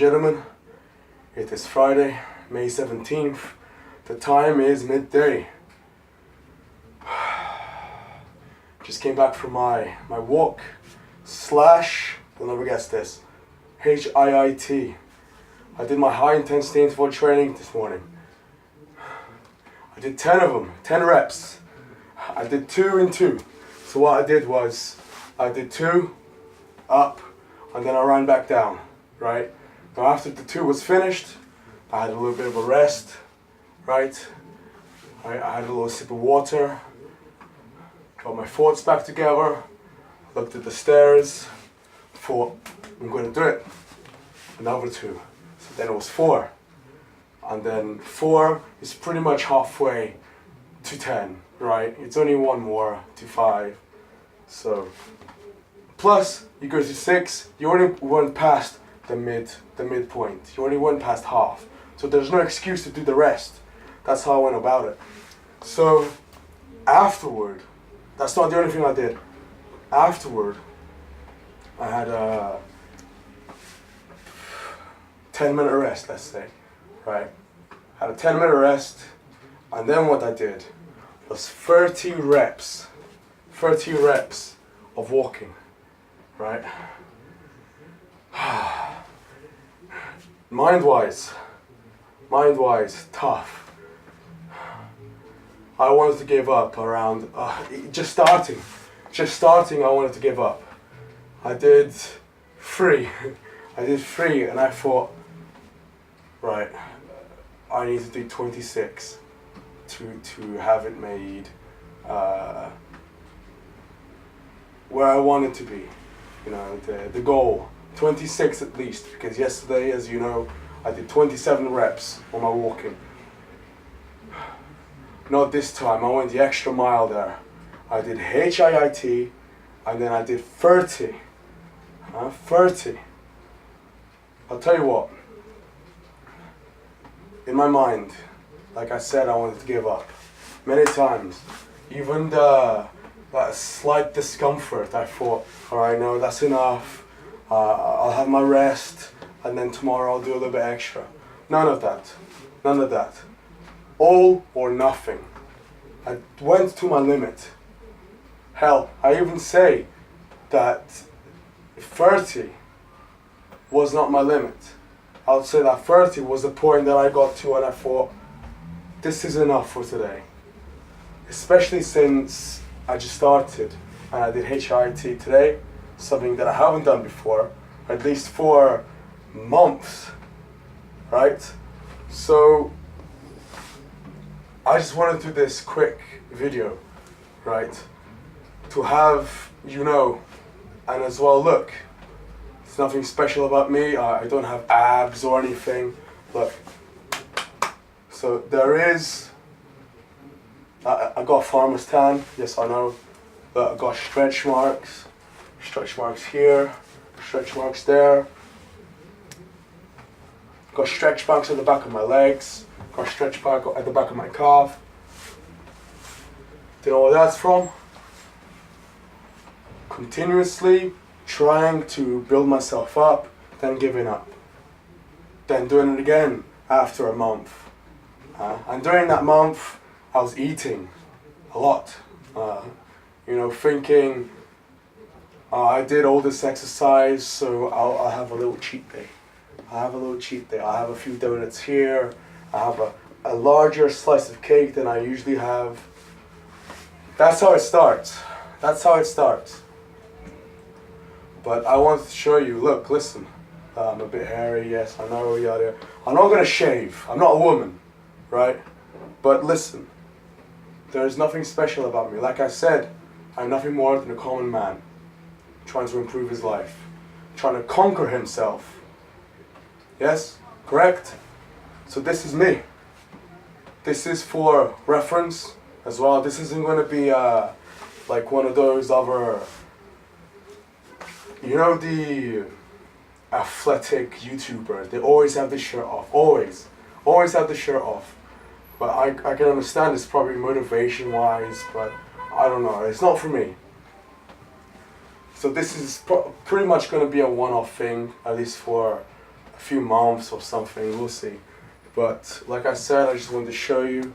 gentlemen, it is Friday, May 17th. The time is midday. Just came back from my walk slash, you'll never guess this, HIIT. I did my high intensity interval training this morning. I did 10 of them, 10 reps. I did 2 and 2. So what I did was, I did 2 up and then I ran back down, right? Now after the 2 was finished, I had a little bit of a rest, right? I had a little sip of water, got my thoughts back together, looked at the stairs, thought, I'm going to do it. Another 2. So then it was 4. And then 4 is pretty much halfway to 10, right? It's only 1 more to 5. So, plus you go to 6, you already went past the midpoint. You already went past half. So there's no excuse to do the rest. That's how I went about it. So, afterward, that's not the only thing I did. Afterward, I had a 10-minute rest, let's say, right? Had a 10-minute rest, and then what I did was 30 reps of walking, right? Mind-wise, tough. I wanted to give up around, just starting, I wanted to give up. I did 3, and I thought, right, I need to do 26 to have it made where I want it to be, you know, the goal, 26 at least, because yesterday, as you know, I did 27 reps on my walking. Not this time, I went the extra mile there. I did HIIT, and then I did 30. 30. I'll tell you what, in my mind, like I said, I wanted to give up. Many times, even that slight discomfort, I thought, alright, no, that's enough. I'll have my rest, and then tomorrow I'll do a little bit extra. None of that. All or nothing. I went to my limit. Hell, I even say that 30 was not my limit. I would say that 30 was the point that I got to and I thought, this is enough for today. Especially since I just started and I did HIIT today, something that I haven't done before, at least for months, right? So, I just wanted to do this quick video, right? To have, you know, and as well look, it's nothing special about me, I don't have abs or anything, look. So there is, I got farmer's tan, yes I know, but I got stretch marks here, stretch marks there, got stretch marks at the back of my legs, got stretch mark at the back of my calf. Do you know where that's from? Continuously trying to build myself up, then giving up. Then doing it again after a month. And during that month, I was eating a lot. You know, thinking, I did all this exercise, so I'll have a little cheat day. I have a few donuts here. I have a larger slice of cake than I usually have. That's how it starts. But I wanted to show you, look, listen. I'm a bit hairy, yes, I know, yada. I'm not going to shave. I'm not a woman, right? But listen, there is nothing special about me. Like I said, I'm nothing more than a common man trying to improve his life, trying to conquer himself. Yes, correct? So this is me. This is for reference as well. This isn't going to be like one of those other, you know, the athletic YouTubers. They always have the shirt off. Always have the shirt off. But I can understand it's probably motivation wise, but I don't know. It's not for me. So this is pretty much going to be a one-off thing, at least for a few months or something, we'll see. But like I said, I just wanted to show you,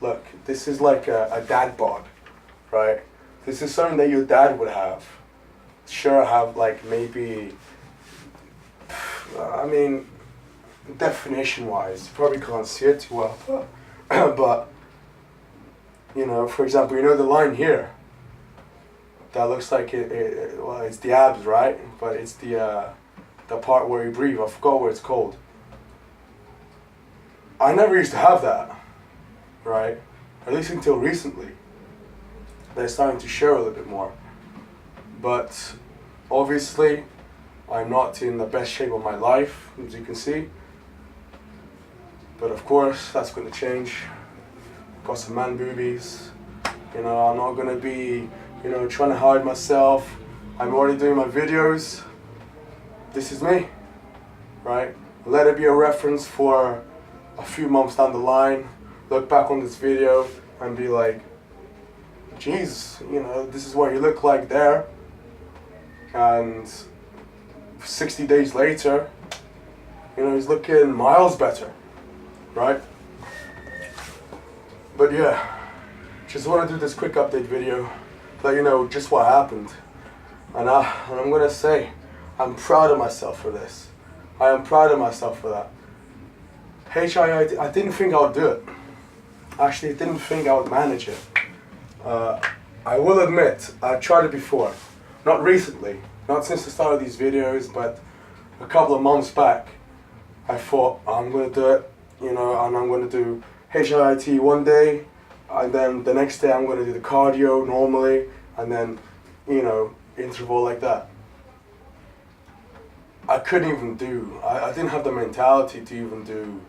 look, this is like a dad bod, right? This is something that your dad would have. Sure, have like maybe, I mean, definition wise, you probably can't see it too well, but you know, for example, you know the line here, that looks like well, it's the abs, right? But it's the part where you breathe. I forgot what it's called. I never used to have that, right? At least until recently. They're starting to show a little bit more. But obviously, I'm not in the best shape of my life, as you can see. But of course, that's going to change. Got some man boobies. You know, I'm not going to be, you know, trying to hide myself. I'm already doing my videos. This is me, right? Let it be a reference for a few months down the line. Look back on this video and be like, geez, you know, this is what you look like there. And 60 days later, you know, he's looking miles better, right? But yeah, just want to do this quick update video, let you know just what happened. And I'm gonna say, I'm proud of myself for this. I am proud of myself for that. HIIT, I didn't think I would do it. Actually, I didn't think I would manage it. I will admit, I tried it before. Not recently, not since the start of these videos, but a couple of months back. I thought, I'm going to do it, you know, and I'm going to do HIIT one day, and then the next day I'm going to do the cardio normally, and then, you know, interval like that. I couldn't even do, I didn't have the mentality to even do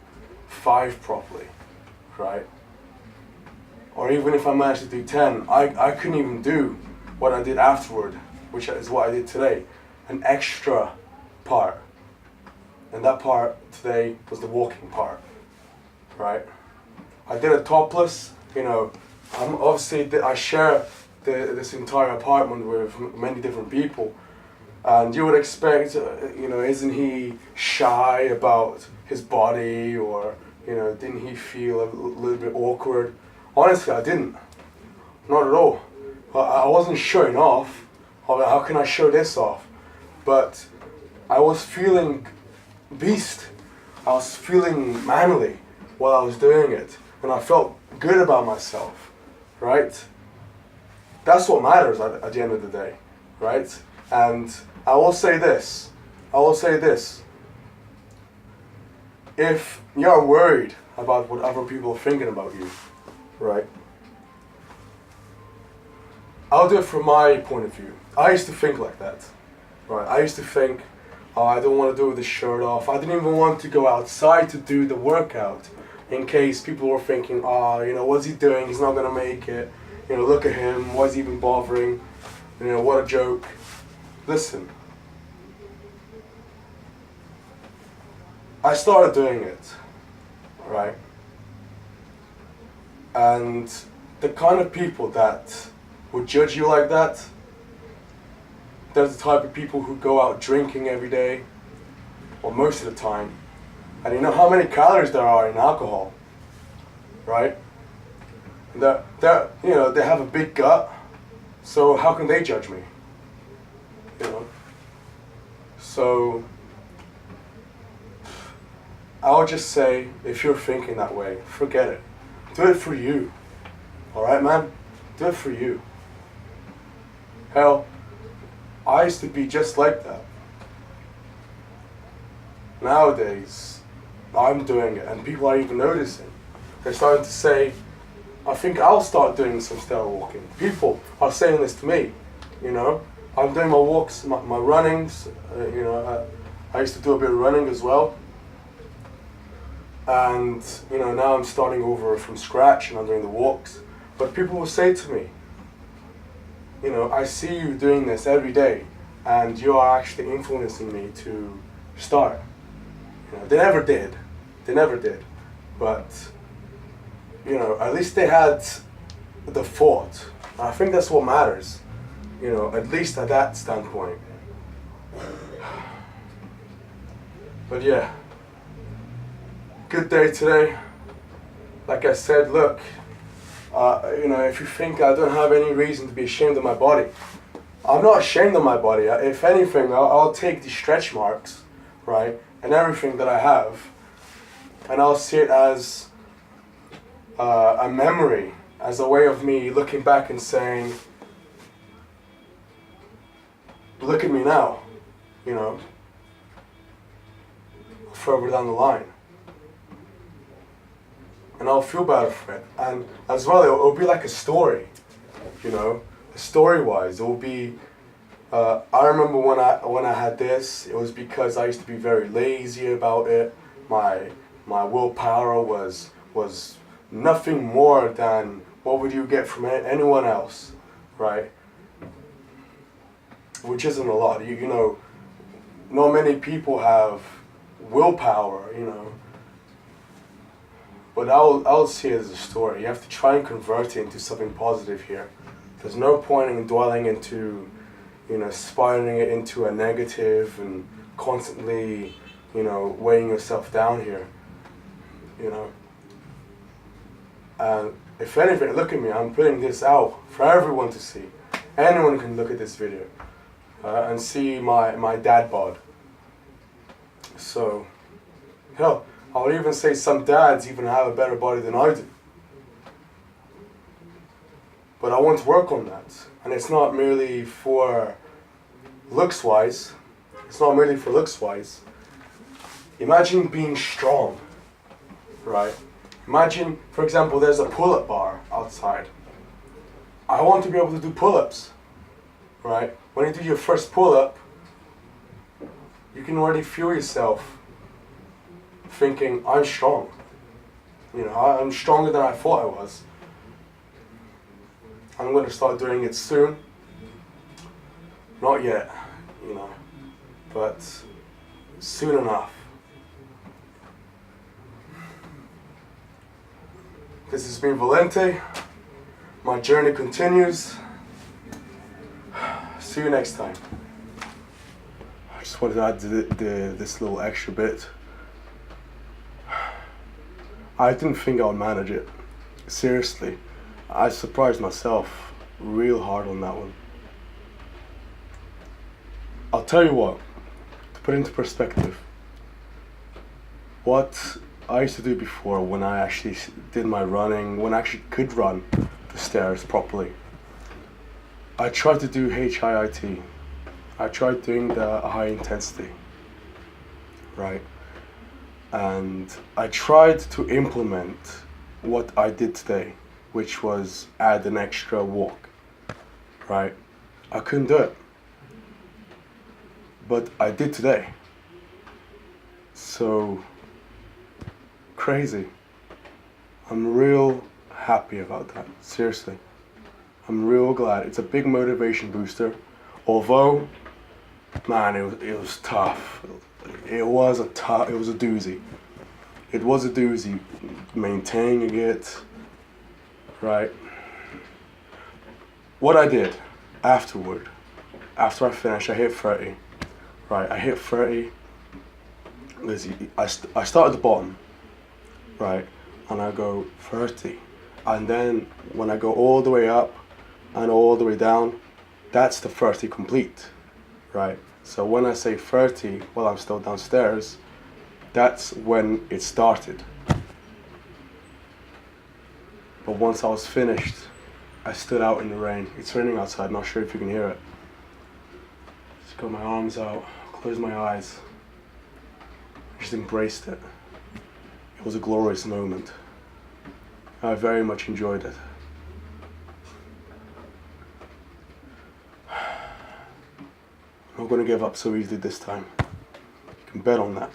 5 properly, right? Or even if I managed to do 10, I couldn't even do what I did afterward, which is what I did today, an extra part. And that part today was the walking part, right? I did a topless, you know, I share this entire apartment with many different people, and you would expect, you know, isn't he shy about his body, or, you know, didn't he feel a little bit awkward? Honestly, I didn't. Not at all. I wasn't showing off. How can I show this off? But I was feeling beast. I was feeling manly while I was doing it. And I felt good about myself, right? That's what matters at the end of the day, right? And I will say this. If you're worried about what other people are thinking about you, right? I'll do it from my point of view. I used to think like that, right? I used to think, oh, I don't want to do it with the shirt off. I didn't even want to go outside to do the workout in case people were thinking, oh, you know, what's he doing? He's not going to make it. You know, look at him. Why is he even bothering? You know, what a joke. Listen. I started doing it, right? And the kind of people that would judge you like that, they're the type of people who go out drinking every day, or most of the time. And you know how many calories there are in alcohol, right? They're you know, they have a big gut, so how can they judge me? You know? So I'll just say, if you're thinking that way, forget it. Do it for you. Alright, man? Do it for you. Hell, I used to be just like that. Nowadays, I'm doing it, and people are even noticing. They're starting to say, I think I'll start doing some steroid walking. People are saying this to me, you know. I'm doing my walks, my runnings, you know, I used to do a bit of running as well. And, you know, now I'm starting over from scratch and I'm doing the walks. But people will say to me, you know, I see you doing this every day and you are actually influencing me to start. You know, they never did. But, you know, at least they had the thought. I think that's what matters, you know, at least at that standpoint. But yeah, good day today. Like I said, look, if you think I don't have any reason to be ashamed of my body, I'm not ashamed of my body. If anything, I'll take the stretch marks, right, and everything that I have, and I'll see it as a memory, as a way of me looking back and saying, look at me now, further down the line. And I'll feel better for it. And as well, it'll be like a story, story-wise. It will be, I remember when I had this, it was because I used to be very lazy about it. My willpower was nothing more than what would you get from anyone else, right? Which isn't a lot. Not many people have willpower, But I'll see it as a story. You have to try and convert it into something positive here. There's no point in dwelling into, spiraling it into a negative and constantly, weighing yourself down here, And if anything, look at me, I'm putting this out for everyone to see. Anyone can look at this video and see my dad bod. So, hell, I would even say some dads even have a better body than I do. But I want to work on that. And it's not merely for looks-wise. Imagine being strong, right? Imagine, for example, there's a pull-up bar outside. I want to be able to do pull-ups, right? When you do your first pull-up, you can already feel yourself thinking, I'm strong. I'm stronger than I thought I was. I'm going to start doing it soon. Not yet, but soon enough. This has been Valente. My journey continues. See you next time. I just wanted to add this little extra bit. I didn't think I would manage it. Seriously. I surprised myself real hard on that one. I'll tell you what, to put into perspective, what I used to do before when I actually did my running, when I actually could run the stairs properly, I tried to do HIIT. I tried doing the high intensity, right? And I tried to implement what I did today, which was add an extra walk, right? I couldn't do it, but I did today. So, crazy. I'm real happy about that, seriously. I'm real glad. It's a big motivation booster, although, man, it was tough. It was a doozy. It was a doozy maintaining it, right? What I did afterward, after I finished, I hit 30, right? I hit 30. I start at the bottom, right? And I go 30. And then when I go all the way up and all the way down, that's the 30 complete, right? So when I say 30 while I'm still downstairs, that's when it started. But once I was finished, I stood out in the rain. It's raining outside, not sure if you can hear it. Just got my arms out, closed my eyes, just embraced it. It was a glorious moment. I very much enjoyed it. I'm not going to give up so easily this time. You can bet on that.